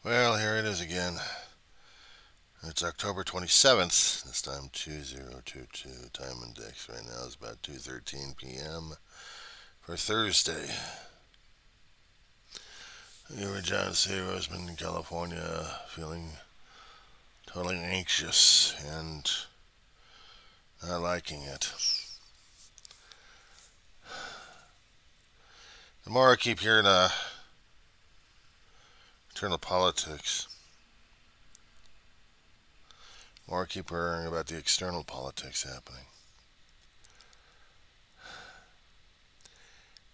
Well, here it is again. It's October 27th, this time 2022. Time index right now is about 2:13 p.m. for Thursday. You were John C. Roseman in California, feeling totally anxious and not liking it. The more I keep hearing internal politics, the more I keep hearing about the external politics happening.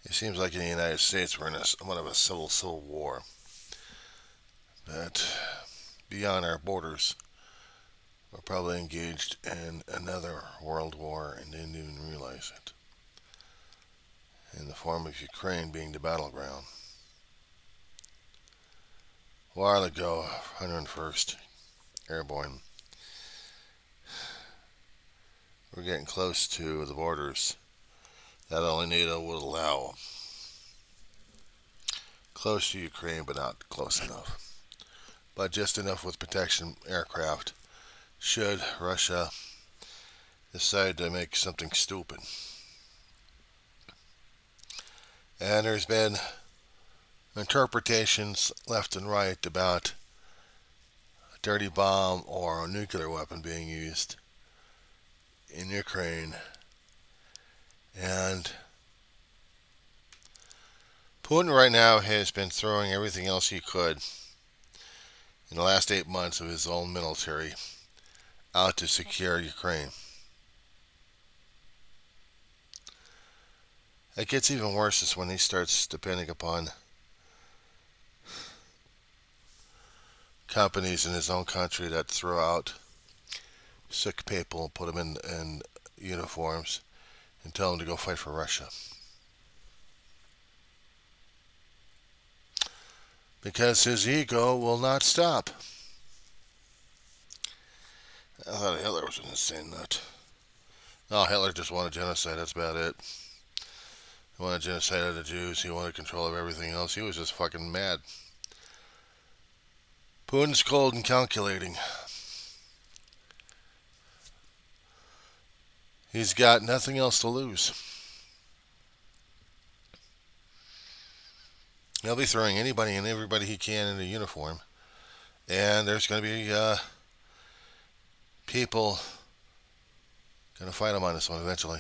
It seems like in the United States we're in somewhat of a civil war. That beyond our borders, we're probably engaged in another world war and didn't even realize it. In the form of Ukraine being the battleground. A while ago, 101st Airborne, we're getting close to the borders that only NATO would allow. Close to Ukraine, but not close enough. But just enough with protection aircraft should Russia decide to make something stupid. And there's been interpretations left and right about a dirty bomb or a nuclear weapon being used in Ukraine. And Putin right now has been throwing everything else he could in the last 8 months of his own military out to secure Ukraine. It gets even worse is when he starts depending upon companies in his own country that throw out sick people and put them in uniforms and tell them to go fight for Russia. Because his ego will not stop. I thought Hitler was an insane nut. No, Hitler just wanted genocide, that's about it. He wanted genocide of the Jews, he wanted control of everything else. He was just fucking mad. Putin's cold and calculating. He's got nothing else to lose. He'll be throwing anybody and everybody he can in a uniform. And there's going to be people going to fight him on this one eventually.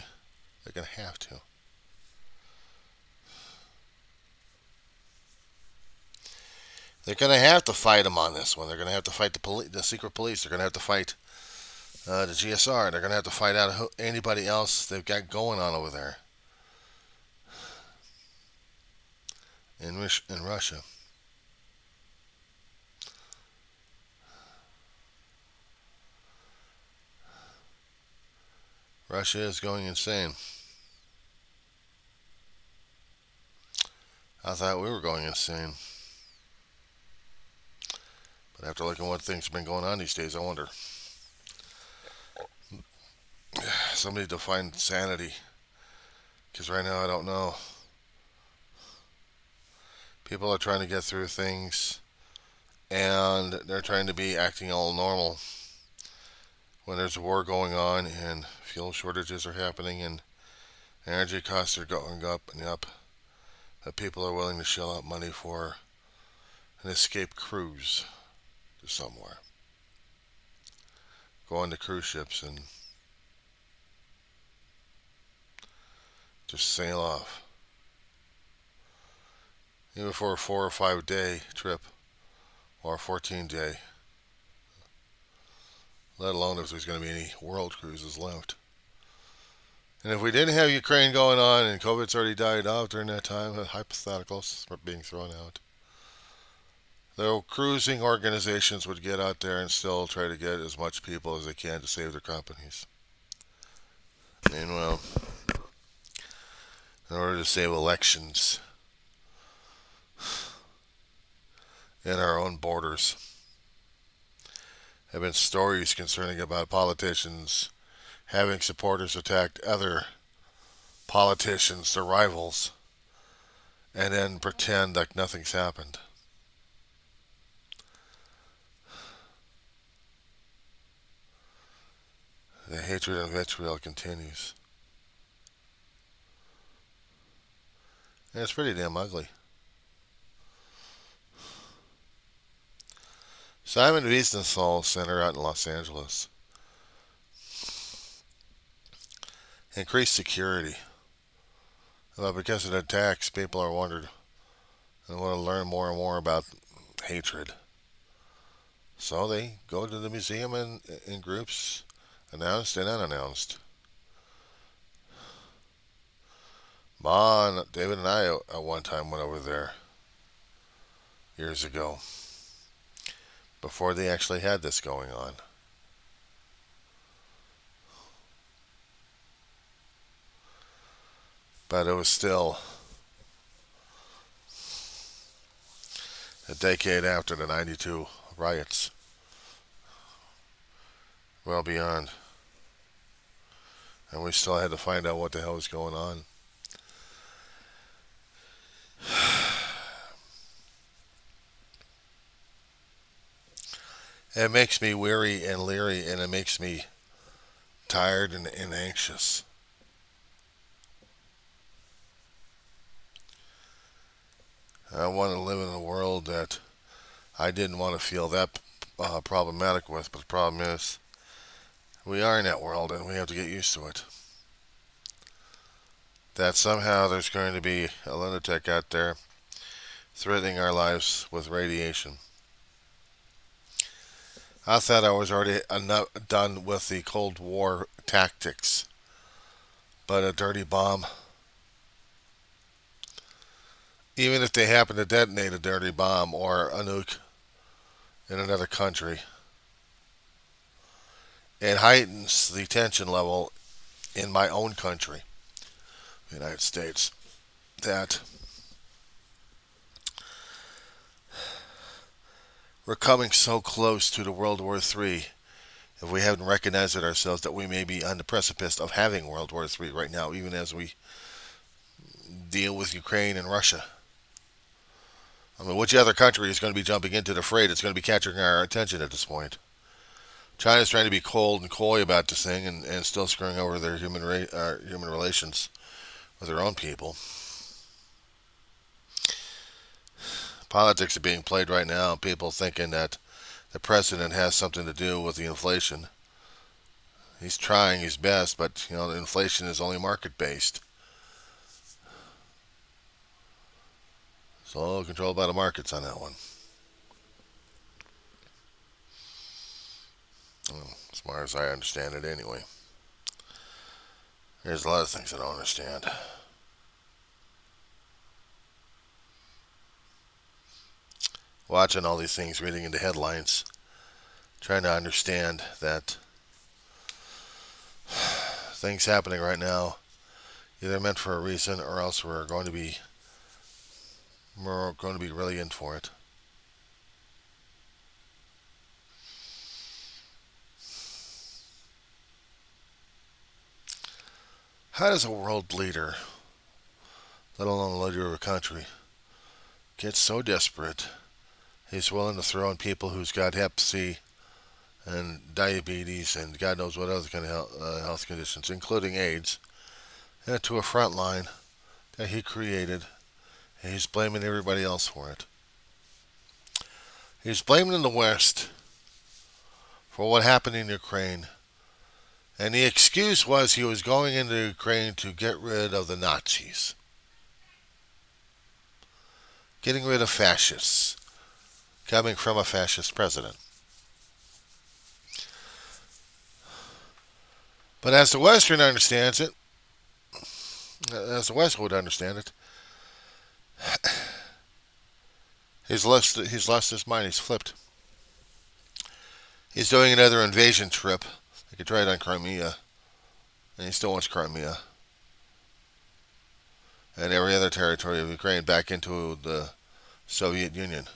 They're going to have to. They're going to have to fight him on this one. They're going to have to fight the secret police. They're going to have to fight the GSR. They're going to have to fight out anybody else they've got going on over there in Russia. Russia is going insane. I thought we were going insane. But after looking at what things have been going on these days, I wonder. Somebody define sanity. Because right now I don't know. People are trying to get through things and they're trying to be acting all normal when there's a war going on and fuel shortages are happening and energy costs are going up and up. That people are willing to shell out money for an escape cruise to somewhere. Go on to cruise ships and just sail off. Even for a 4 or 5 day trip or a 14 day. Let alone if there's going to be any world cruises left. And if we didn't have Ukraine going on and COVID's already died off during that time, hypotheticals are being thrown out. The cruising organizations would get out there and still try to get as much people as they can to save their companies. Meanwhile, in order to save elections in our own borders, there have been stories concerning about politicians having supporters attack other politicians, their rivals, and then pretend like nothing's happened. The hatred and vitriol continues. And it's pretty damn ugly. Simon Wiesenthal Center out in Los Angeles. Increased security. Well, because of the attacks, people are wondered and want to learn more and more about hatred. So they go to the museum in groups, announced and unannounced. David and I at one time went over there years ago, before they actually had this going on. But it was still a decade after the 92 riots. Well beyond. And we still had to find out what the hell was going on. It makes me weary and leery, and it makes me tired and anxious. I want to live in a world that I didn't want to feel that problematic with, but the problem is we are in that world and we have to get used to it. That somehow there's going to be a lunatic out there threatening our lives with radiation. I thought I was already done with the Cold War tactics, but a dirty bomb, even if they happen to detonate a dirty bomb or a nuke in another country, it heightens the tension level in my own country, the United States, that we're coming so close to the World War III. If we haven't recognized it ourselves, that we may be on the precipice of having World War III right now, even as we deal with Ukraine and Russia. I mean, which other country is going to be jumping into the fray that's going to be catching our attention at this point? China's trying to be cold and coy about this thing and still screwing over their human relations with their own people. Politics are being played right now. People thinking that the president has something to do with the inflation. He's trying his best, but the inflation is only market based. It's all controlled by the markets on that one. As far as I understand it, anyway. There's a lot of things I don't understand. Watching all these things, reading into headlines, trying to understand that things happening right now either meant for a reason or else we're going to be really in for it. How does a world leader, let alone a leader of a country, get so desperate he's willing to throw in people who's got hep C and diabetes and God knows what other kind of health conditions, including AIDS, into a front line that he created, and he's blaming everybody else for it. He's blaming the West for what happened in Ukraine, and the excuse was he was going into Ukraine to get rid of the Nazis, getting rid of fascists, coming from a fascist president. But as the Western understands it, as the West would understand it, he's lost his mind. He's flipped. He's doing another invasion trip. Like he tried on Crimea, and he still wants Crimea and every other territory of Ukraine back into the Soviet Union.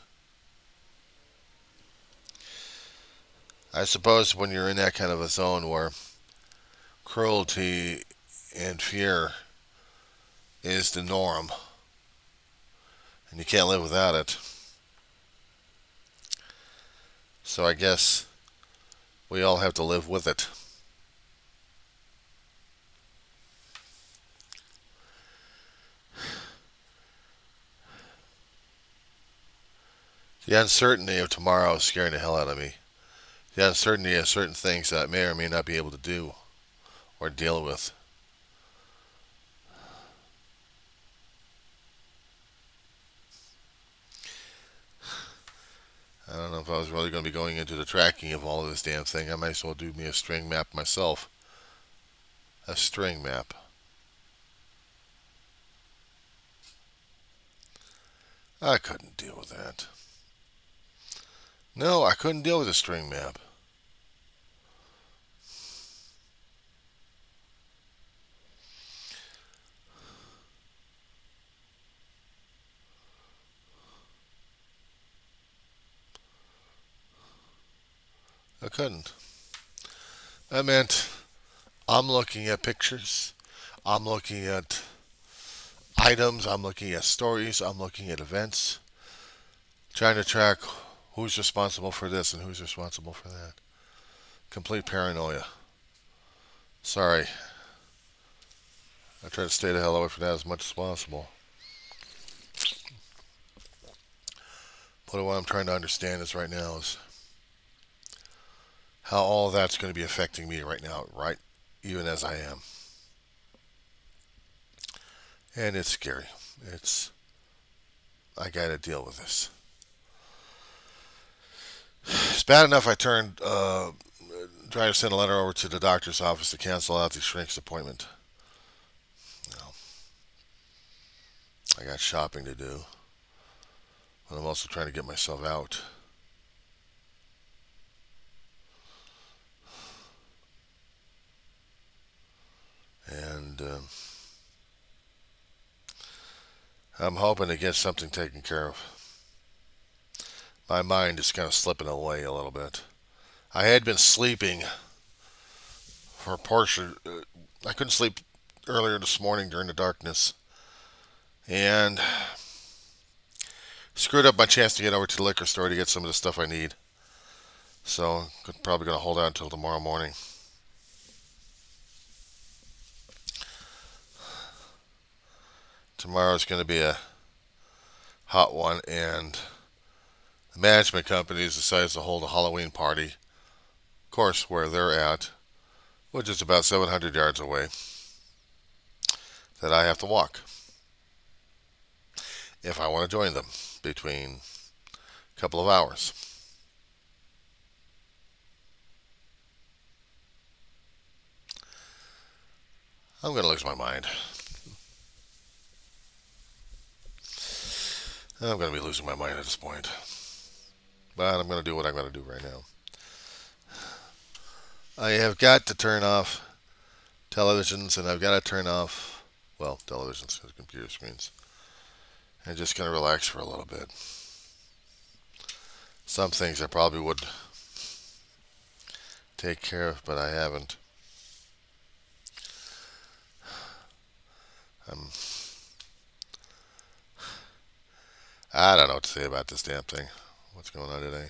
I suppose when you're in that kind of a zone where cruelty and fear is the norm, and you can't live without it. So I guess we all have to live with it. The uncertainty of tomorrow is scaring the hell out of me. The uncertainty of certain things that I may or may not be able to do or deal with. I don't know if I was really going to be going into the tracking of all of this damn thing. I might as well do me a string map myself. A string map. I couldn't deal with that. No, I couldn't deal with a string map. I couldn't. I meant I'm looking at pictures. I'm looking at items. I'm looking at stories. I'm looking at events. Trying to track who's responsible for this and who's responsible for that. Complete paranoia. Sorry. I try to stay the hell away from that as much as possible. But what I'm trying to understand is right now is how all of that's going to be affecting me right now, right? Even as I am. And it's scary. I gotta deal with this. It's bad enough I tried to send a letter over to the doctor's office to cancel out the shrink's appointment. You know, I got shopping to do. But I'm also trying to get myself out. And I'm hoping to get something taken care of. My mind is kind of slipping away a little bit. I had been sleeping for a portion. I couldn't sleep earlier this morning during the darkness. And screwed up my chance to get over to the liquor store to get some of the stuff I need. So I'm probably going to hold out until tomorrow morning. Tomorrow's going to be a hot one, and the management company decides to hold a Halloween party, of course, where they're at, which is about 700 yards away, that I have to walk if I want to join them between a couple of hours. I'm going to lose my mind. I'm going to be losing my mind at this point. But I'm going to do what I'm going to do right now. I have got to turn off televisions, and I've got to turn off, well, televisions and computer screens. And just going to relax for a little bit. Some things I probably would take care of, but I haven't. I don't know what to say about this damn thing. What's going on today?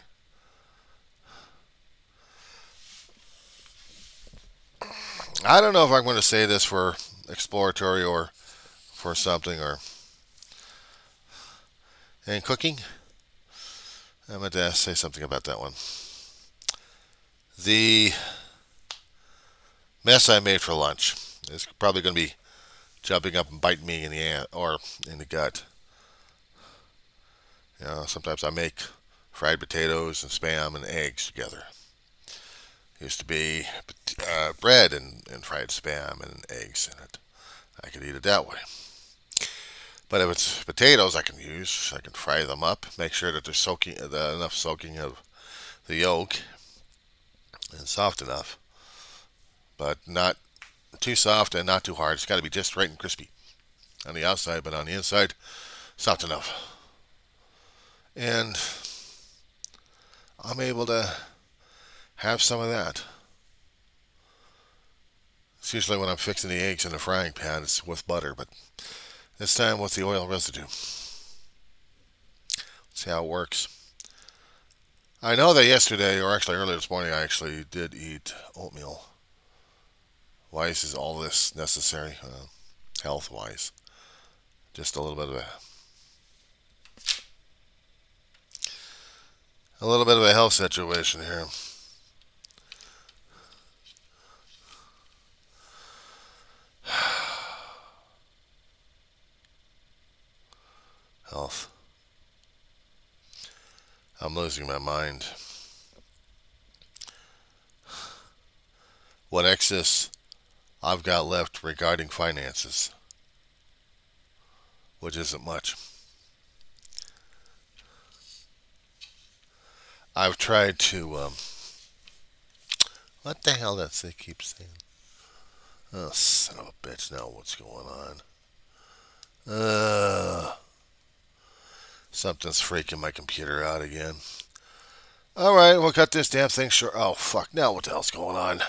I don't know if I'm going to say this for exploratory or for something or and cooking. I'm going to say something about that one. The mess I made for lunch is probably going to be jumping up and biting me in the ass or in the gut. You know, sometimes I make fried potatoes and spam and eggs together. It used to be bread and fried spam and eggs in it. I could eat it that way. But if it's potatoes, I can fry them up, make sure that there's enough soaking of the yolk and soft enough, but not too soft and not too hard. It's got to be just right and crispy on the outside, but on the inside, soft enough. And I'm able to have some of that. It's usually when I'm fixing the eggs in the frying pan, it's with butter, but this time with the oil residue. See how it works. I know that yesterday, or actually earlier this morning, I actually did eat oatmeal. Why is all this necessary, health-wise? Just a little bit of a little bit of a health situation here. Health. I'm losing my mind. What excess I've got left regarding finances, which isn't much. I've tried to. What the hell does it keep saying? Oh, son of a bitch! Now what's going on? Something's freaking my computer out again. All right, we'll cut this damn thing short. Oh fuck! Now what the hell's going on?